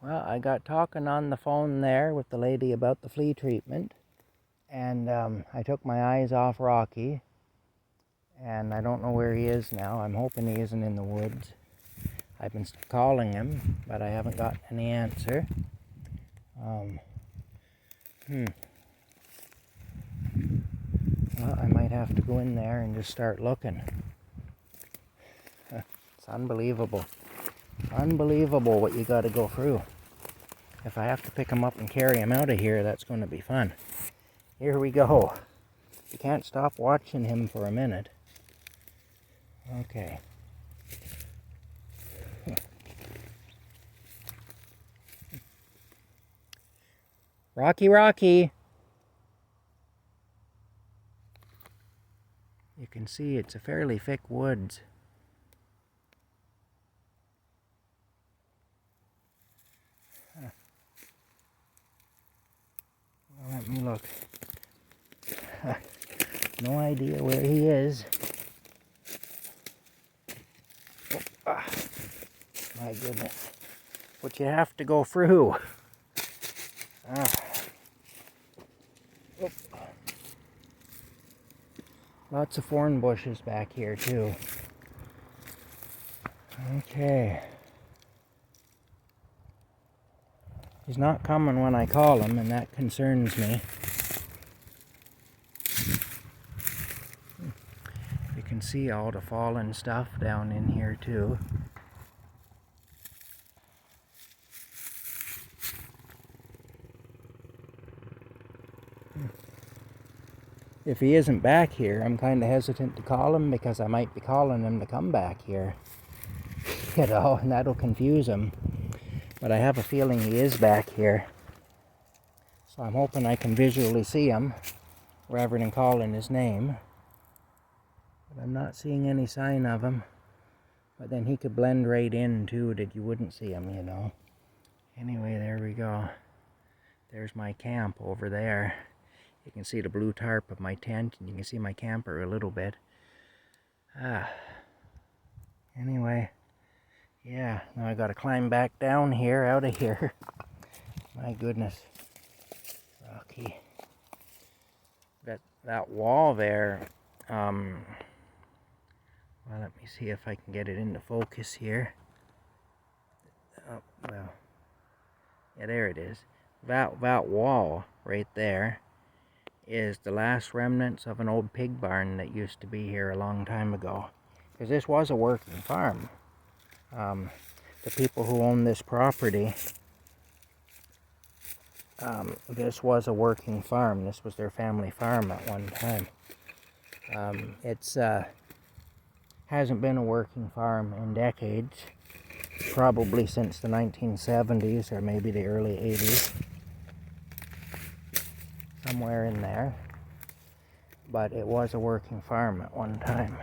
Well, I got talking on the phone there with the lady about the flea treatment, and I took my eyes off Rocky, and I don't know where he is now. I'm hoping he isn't in the woods. I've been calling him, but I haven't got any answer. Well, I might have to go in there and just start looking. It's unbelievable. Unbelievable what you got to go through. If I have to pick him up and carry him out of here, that's going to be fun. Here we go. You can't stop watching him for a minute. Okay. Rocky, Rocky! You can see it's a fairly thick woods. Well, let me look. No idea where he is. Oh, my goodness. What you have to go through. Lots of thorn bushes back here too. Okay. He's not coming when I call him, and that concerns me. You can see all the fallen stuff down in here too. If he isn't back here, I'm kind of hesitant to call him because I might be calling him to come back here. You know, and that'll confuse him. But I have a feeling he is back here. So I'm hoping I can visually see him rather than calling his name. But I'm not seeing any sign of him. But then he could blend right in too, that you wouldn't see him, you know. Anyway, there we go. There's my camp over there. You can see the blue tarp of my tent, and you can see my camper a little bit. Anyway, yeah, now I gotta climb back down here, out of here. My goodness. Rocky. That wall there, well, let me see if I can get it into focus here. Oh, well, yeah, there it is. That wall right there is the last remnants of an old pig barn that used to be here a long time ago. Because this was a working farm. The people who own this property, this was a working farm. This was their family farm at one time. It's hasn't been a working farm in decades, probably since the 1970s or maybe the early 80s. Somewhere in there, but it was a working farm at one time,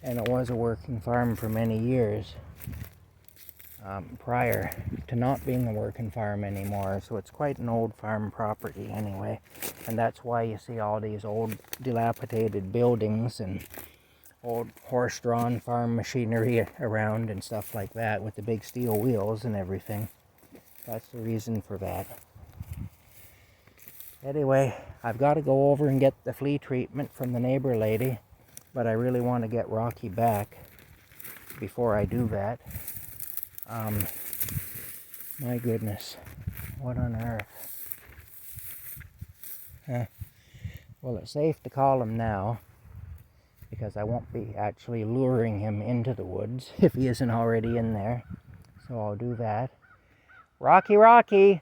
and it was a working farm for many years prior to not being a working farm anymore. So it's quite an old farm property anyway, and that's why you see all these old dilapidated buildings and old horse-drawn farm machinery around and stuff like that with the big steel wheels and everything. That's the reason for that. Anyway, I've got to go over and get the flea treatment from the neighbor lady, but I really want to get Rocky back before I do that. My goodness, what on earth? Well, it's safe to call him now because I won't be actually luring him into the woods if he isn't already in there. So I'll do that. Rocky, Rocky!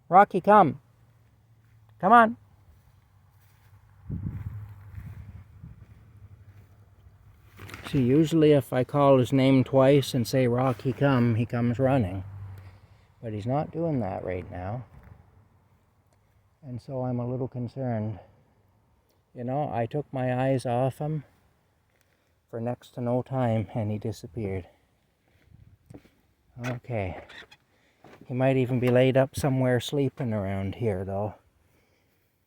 Rocky, come. Come on. See, usually if I call his name twice and say, Rocky, come, he comes running. But he's not doing that right now. And so I'm a little concerned. You know, I took my eyes off him for next to no time and he disappeared. Okay. He might even be laid up somewhere sleeping around here, though.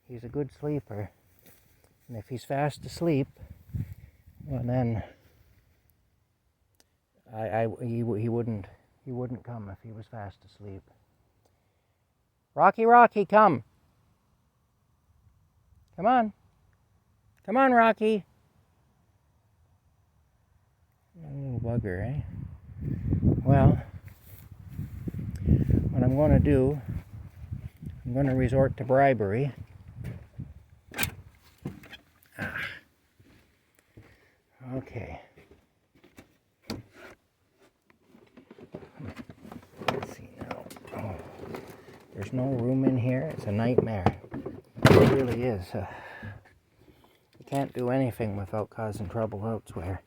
He's a good sleeper. And if he's fast asleep, well then, He wouldn't come if he was fast asleep. Rocky, come. Come on. Come on, Rocky. A little bugger, eh? Well, what I'm going to do, I'm going to resort to bribery. Okay. Let's see now. Oh, there's no room in here. It's a nightmare. It really is. You can't do anything without causing trouble elsewhere.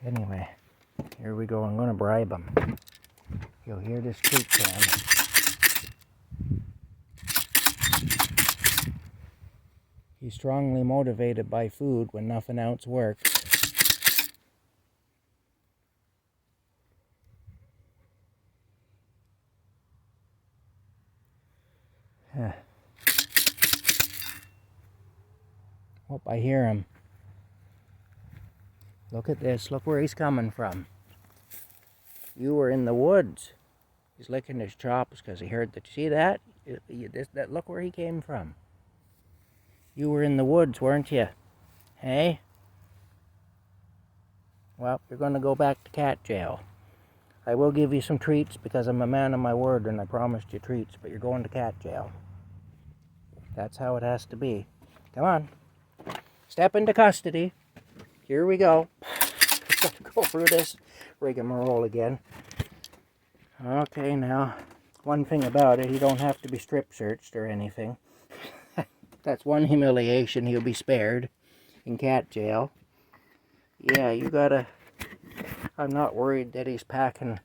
Anyway, here we go. I'm going to bribe him. You'll hear this creak can. He's strongly motivated by food when nothing else works. Oh, I hear him. Look at this. Look where he's coming from. You were in the woods. He's licking his chops because he heard that. See that? Look where he came from. You were in the woods, weren't you? Hey? Well, you're going to go back to cat jail. I will give you some treats because I'm a man of my word and I promised you treats, but you're going to cat jail. That's how it has to be. Come on. Step into custody. Here we go. Got to go through this rigmarole again. Okay, now, one thing about it, he don't have to be strip searched or anything. That's one humiliation he'll be spared in cat jail. Yeah, you gotta... I'm not worried that he's suitcasing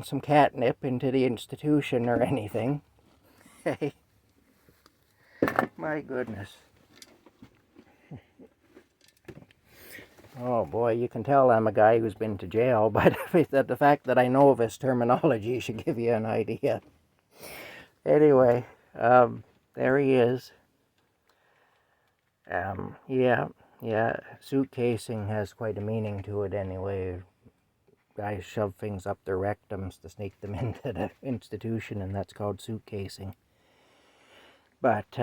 some catnip into the institution or anything. Hey. My goodness. Oh boy, you can tell I'm a guy who's been to jail, but the fact that I know of his terminology should give you an idea. Anyway, there he is. Yeah, suitcasing has quite a meaning to it anyway. Guys shove things up their rectums to sneak them into the institution, and that's called suitcasing. But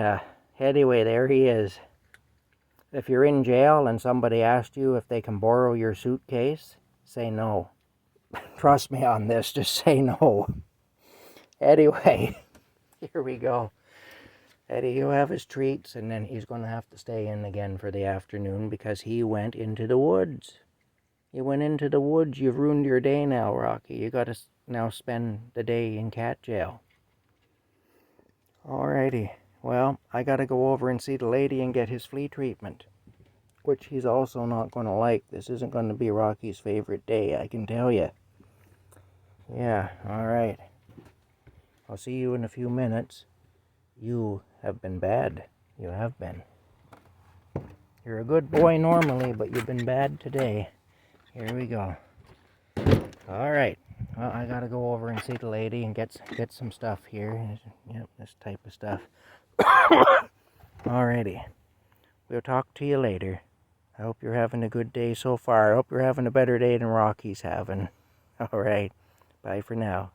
anyway, there he is. If you're in jail and somebody asked you if they can borrow your suitcase, say no. Trust me on this, just say no. Anyway, here we go. Eddie, he'll have his treats, and then he's going to have to stay in again for the afternoon because he went into the woods. You went into the woods. You've ruined your day now, Rocky. You got to now spend the day in cat jail. Alrighty. Well, I got to go over and see the lady and get his flea treatment, which he's also not going to like. This isn't going to be Rocky's favorite day, I can tell you. Yeah, alright. I'll see you in a few minutes. You have been bad. You have been. You're a good boy normally, but you've been bad today. Here we go. Alright. Well, I gotta go over and see the lady and get some stuff here. Yep, this type of stuff. Alrighty. We'll talk to you later. I hope you're having a good day so far. I hope you're having a better day than Rocky's having. Alright. Bye for now.